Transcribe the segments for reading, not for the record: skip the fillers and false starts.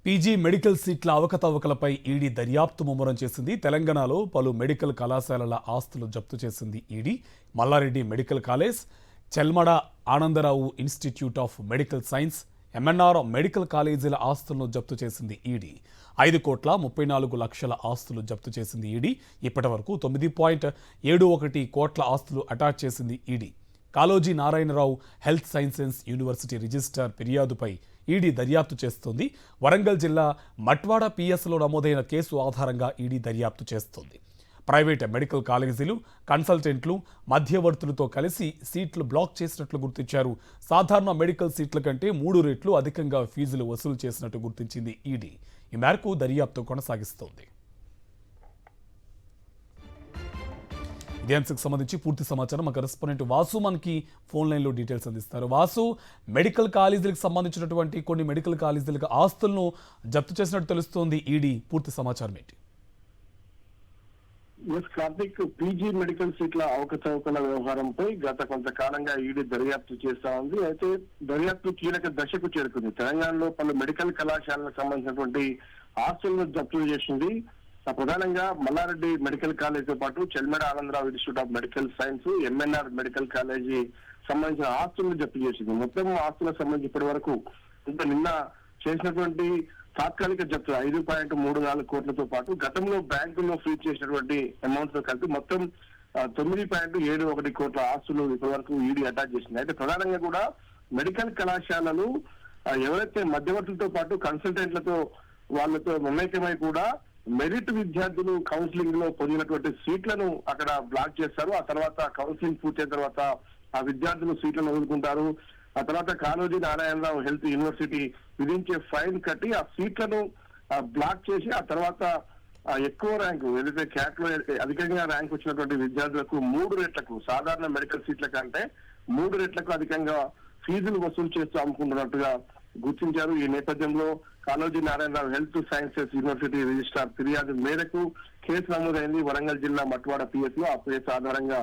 PG medical సీట్ల అవకతవకలపై ED దర్యాప్తు ముమ్మరం చేసింది. తెలంగాణలో పలు మెడికల్ కళాశాలల ఆస్తులు జప్తు చేసింది ED. Malla Reddy medical college, Chalmeda Anand Rao institute of medical science, MNR medical కాలేజీల ఆస్తులను జప్తు చేసింది ఈడీ. 5,34,00,000 ఆస్తులు జప్తు చేసింది ఈడీ. ఇప్పటి వరకు 9.71 కోట్ల ఆస్తులు అటాచ్ చేసింది ED. Kaloji Narayana Rao health sciences university registrar ఫిర్యాదుపై ఈడీ దర్యాప్తు చేస్తోంది. వరంగల్ జిల్లా మట్వాడ పిఎస్లో నమోదైన కేసు ఆధారంగా ఈడీ దర్యాప్తు చేస్తోంది. ప్రైవేట్ మెడికల్ కాలేజీలు, కన్సల్టెంట్లు, మధ్యవర్తులతో కలిసి సీట్లు బ్లాక్ చేసినట్లు గుర్తించారు. సాధారణ మెడికల్ సీట్ల కంటే 3 రెట్లు అధికంగా ఫీజులు వసూలు చేసినట్టు గుర్తించింది ఈడీ. ఈ మేరకు దర్యాప్తు కొనసాగిస్తోంది. ఇదే అంశకు సంబంధించి పూర్తి సమాచారం మా కరెస్పాండెంట్ వాసు మనకి ఫోన్ లైన్లో డీటెయిల్స్ అందిస్తారు. వాసు, మెడికల్ కాలేజీలకు సంబంధించినటువంటి కొన్ని మెడికల్ కాలేజీలకు ఆస్తులను జప్తు చేసినట్టు తెలుస్తోంది ఈడీ. పూర్తి సమాచారం ఏంటి? కార్తిక్, పీజీ మెడికల్ సీట్ల అవకతవకల వ్యవహారంపై గత కొంతకాలంగా ఈడీ దర్యాప్తు చేస్తా ఉంది. అయితే దర్యాప్తు కీలక దశకు చేరుకుంది. తెలంగాణలో పలు మెడికల్ కళాశాలకు సంబంధించినటువంటి ఆస్తులను జప్తు చేసింది. ప్రధానంగా మల్లారెడ్డి మెడికల్ కాలేజ్ తో పాటు Chelmeda Anand Rao institute of medical science, MNR medical college సంబంధించిన ఆస్తులను జప్తు చేసింది. మొత్తం ఆస్తులకు సంబంధించి ఇప్పటి వరకు నిన్న చేసినటువంటి తాత్కాలిక జప్తు 5.34 కోట్లతో పాటు గతంలో బ్యాంకుల్లో ఫ్రీజ్ చేసినటువంటి అమౌంట్ తో కలిపి మొత్తం 9.71 కోట్ల ఆస్తులు ఇప్పటి వరకు ఈడీ అటాచ్ చేసింది. అయితే ప్రధానంగా కూడా మెడికల్ కళాశాలలు ఎవరైతే మధ్యవర్తులతో పాటు కన్సల్టెంట్లతో వాళ్ళతో మమేకమై కూడా మెరిట్ విద్యార్థులు కౌన్సిలింగ్ లో పొందినటువంటి సీట్లను అక్కడ బ్లాక్ చేస్తారు. ఆ తర్వాత కౌన్సిలింగ్ పూర్తయిన తర్వాత ఆ విద్యార్థులు సీట్లను వదులుకుంటారు. ఆ తర్వాత కాళోజీ నారాయణరావు హెల్త్ యూనివర్సిటీ విధించే ఫైన్ కట్టి ఆ సీట్లను బ్లాక్ చేసి ఆ తర్వాత ఎక్కువ ర్యాంకు ఏదైతే క్యాట్ లో అధికంగా ర్యాంక్ వచ్చినటువంటి విద్యార్థులకు 3 రెట్లకు, సాధారణ మెడికల్ సీట్ల కంటే 3 రెట్లకు అధికంగా ఫీజులు వసూలు చేస్తూ అమ్ముకుంటున్నట్టుగా గుర్తించారు. ఈ నేపథ్యంలో Kaloji Narayana Rao health sciences university registrar ఫిర్యాదు మేరకు కేసు నమోదైంది వరంగల్ జిల్లా మట్వాడ పిఎస్ లో. ఆ కేసు ఆధారంగా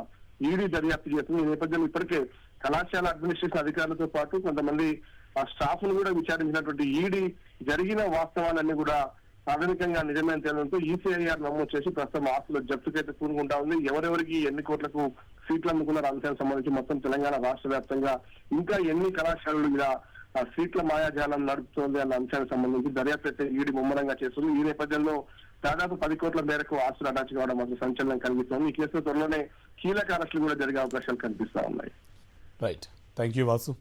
ఈడీ దర్యాప్తు చేస్తుంది. ఈ నేపథ్యంలో ఇప్పటికే కళాశాల అడ్మినిస్ట్రేషన్ అధికారులతో పాటు కొంతమంది ఆ స్టాఫ్ ను కూడా విచారించినటువంటి ఈడీ జరిగిన వాస్తవాలన్నీ కూడా ప్రాథమికంగా నిజమైన తేలడంతో ఈసీఐఆర్ నమోదు చేసి ప్రస్తుతం ఆస్తుల జప్తుకైతే కూరుకుంటా ఉంది. ఎవరెవరికి ఎన్ని కోట్లకు సీట్లు అమ్ముకున్న అంశానికి సంబంధించి మొత్తం తెలంగాణ రాష్ట్ర వ్యాప్తంగా ఇంకా ఎన్ని కళాశాలలు ఇలా సీట్ల మాయాజాలం నడుపుతోంది అన్న అంశానికి సంబంధించి దర్యాప్తు అయితే ఈడీ ముమ్మరంగా చేస్తుంది. ఈ నేపథ్యంలో దాదాపు 10 కోట్ల మేరకు ఆస్తులు అటాచ్ కావడం మాత్రం సంచలనం కలిగిస్తోంది. ఈ కేసులో త్వరలోనే కీలక అరెస్టులు కూడా జరిగే అవకాశాలు కనిపిస్తా ఉన్నాయి. Right, thank you Vasu.